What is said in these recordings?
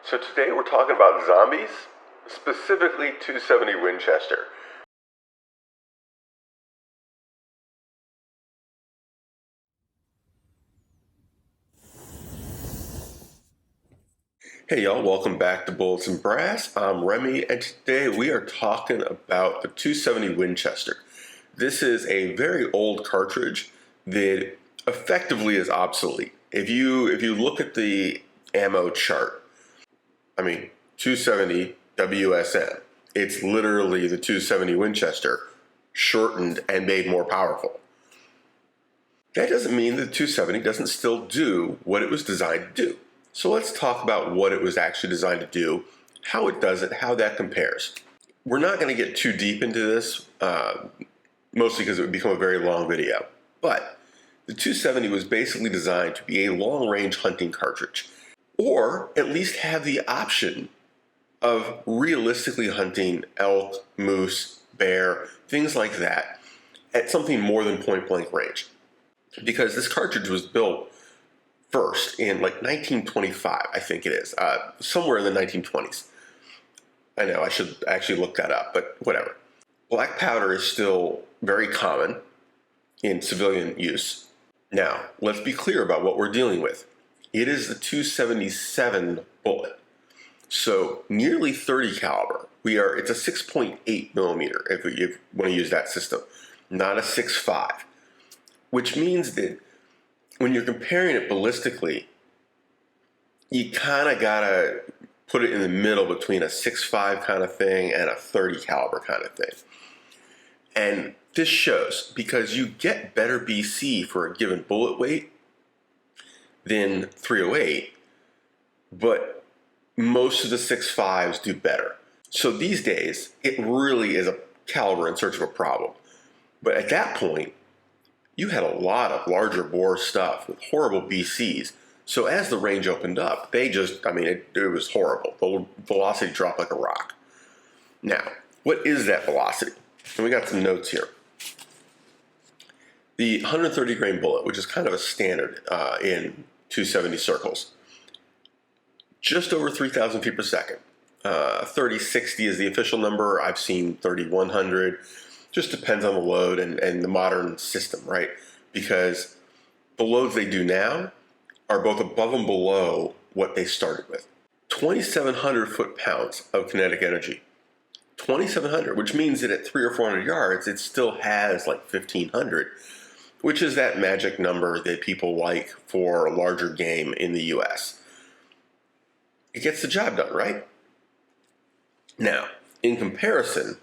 So today we're talking about zombies, specifically 270 Winchester. Hey y'all, welcome back to Bullets and Brass. I'm Remy, and today we are talking about the 270 Winchester. This is a very old cartridge that effectively is obsolete. If you look at the ammo chart, 270 WSM. It's literally the 270 Winchester, shortened and made more powerful. That doesn't mean that the 270 doesn't still do what it was designed to do. So let's talk about what it was actually designed to do, how it does it, how that compares. We're not going to get too deep into this, mostly because it would become a very long video. But the 270 was basically designed to be a long-range hunting cartridge, or at least have the option of realistically hunting elk, moose, bear, things like that at something more than point-blank range. Because this cartridge was built first in like 1925, I think it is, somewhere in the 1920s. I know, I should actually look that up, but whatever. Black powder is still very common in civilian use. Now, let's be clear about what we're dealing with. It is the 277 bullet. So nearly 30 caliber. It's a 6.8 millimeter if you want to use that system, not a 6.5, which means that when you're comparing it ballistically, you kind of gotta put it in the middle between a 6.5 kind of thing and a 30 caliber kind of thing. And this shows because you get better BC for a given bullet weight than 308, but most of the 6.5s do better. So these days, it really is a caliber in search of a problem. But at that point, you had a lot of larger bore stuff with horrible BCs. So as the range opened up, it was horrible. The velocity dropped like a rock. Now, what is that velocity? And we got some notes here. The 130 grain bullet, which is kind of a standard in 270 circles, just over 3,000 feet per second. 3060 is the official number. I've seen 3100. Just depends on the load and the modern system, right? Because the loads they do now are both above and below what they started with. 2,700 foot-pounds of kinetic energy. 2,700, which means that at 300 or 400 yards, it still has like 1,500, which is that magic number that people like for larger game in the US. It gets the job done, right? Now, in comparison,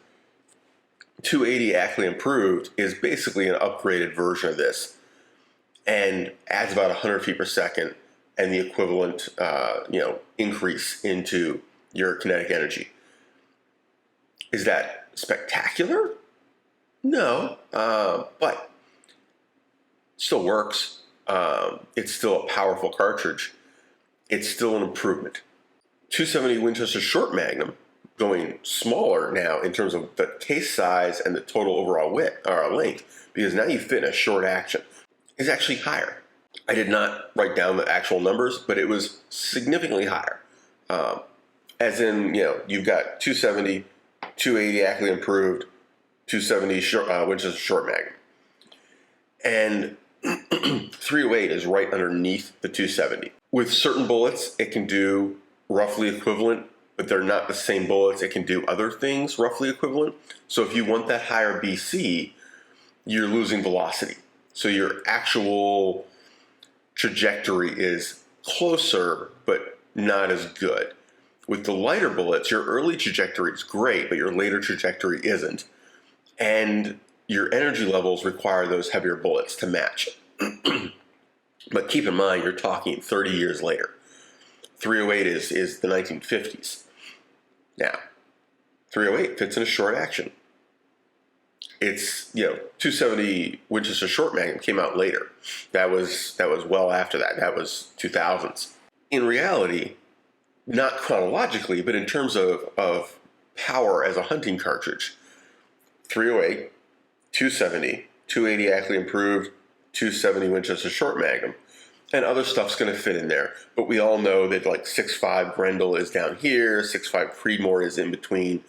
280 Ackley Improved is basically an upgraded version of this and adds about 100 feet per second and the equivalent increase into your kinetic energy. Is that spectacular? No, but still works. It's still a powerful cartridge. It's still an improvement. 270 Winchester Short Magnum, going smaller now in terms of the case size and the total overall width or length, because now you fit in a short action, is actually higher. I did not write down the actual numbers, but it was significantly higher. As in, you've got 270, 280 Ackley Improved, 270 Winchester Short Magnum. And 308 is right underneath the 270. With certain bullets, it can do roughly equivalent, but they're not the same bullets. It can do other things roughly equivalent. So if you want that higher BC, you're losing velocity. So your actual trajectory is closer, but not as good. With the lighter bullets, your early trajectory is great, but your later trajectory isn't. And your energy levels require those heavier bullets to match. But keep in mind, you're talking 30 years later. 308 is the 1950s. Now, 308 fits in a short action. It's, 270 Winchester Short Magnum came out later. That was well after that. That was 2000s. In reality, not chronologically, but in terms of power as a hunting cartridge, 308, 270, 280 Ackley Improved, 270 Winchester Short Magnum and other stuff's going to fit in there. But we all know that like 6.5 Grendel is down here, 6.5 Creedmoor is in between,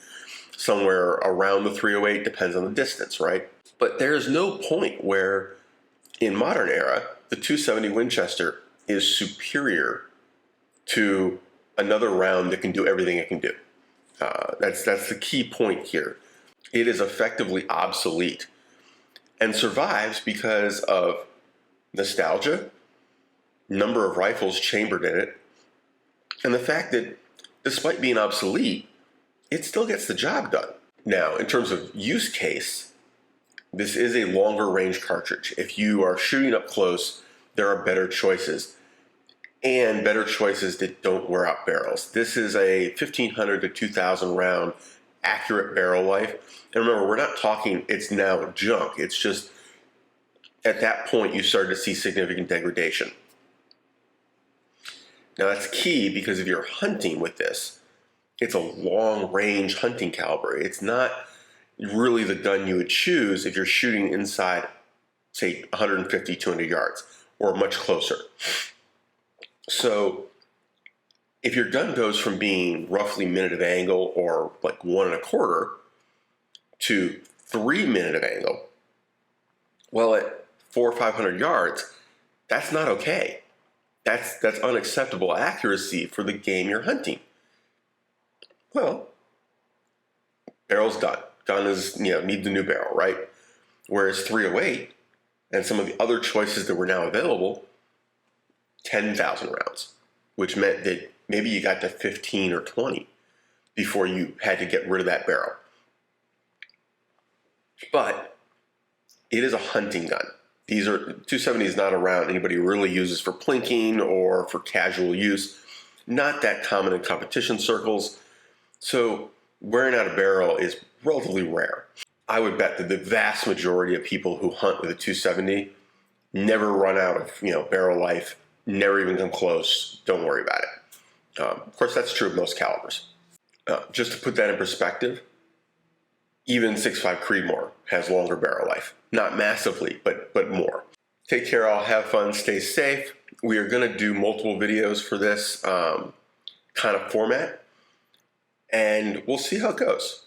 somewhere around the 308, depends on the distance, right? But there's no point where in modern era, the 270 Winchester is superior to another round that can do everything it can do. That's the key point here. It is effectively obsolete and survives because of nostalgia, number of rifles chambered in it, and the fact that despite being obsolete, it still gets the job done. Now, in terms of use case, this is a longer range cartridge. If you are shooting up close, there are better choices, and better choices that don't wear out barrels. This is a 1,500 to 2,000 round accurate barrel life. And remember, we're not talking it's now junk. It's just at that point you start to see significant degradation. Now that's key because if you're hunting with this, it's a long range hunting caliber. It's not really the gun you would choose if you're shooting inside, say, 150, 200 yards or much closer. So if your gun goes from being roughly minute of angle or like 1.25 to 3 minute of angle, well, at 400 or 500 yards, that's not okay. That's unacceptable accuracy for the game you're hunting. Well, barrel's done. Gun is, need the new barrel, right? Whereas 308 and some of the other choices that were now available, 10,000 rounds, which meant that maybe you got to 15 or 20 before you had to get rid of that barrel. But it is a hunting gun. 270 is not around anybody really uses for plinking or for casual use. Not that common in competition circles. So wearing out a barrel is relatively rare. I would bet that the vast majority of people who hunt with a 270 never run out of barrel life, never even come close. Don't worry about it. Of course, that's true of most calibers. Just to put that in perspective, even 6.5 Creedmoor has longer barrel life. Not massively, but more. Take care all, have fun, stay safe. We are going to do multiple videos for this kind of format, and we'll see how it goes.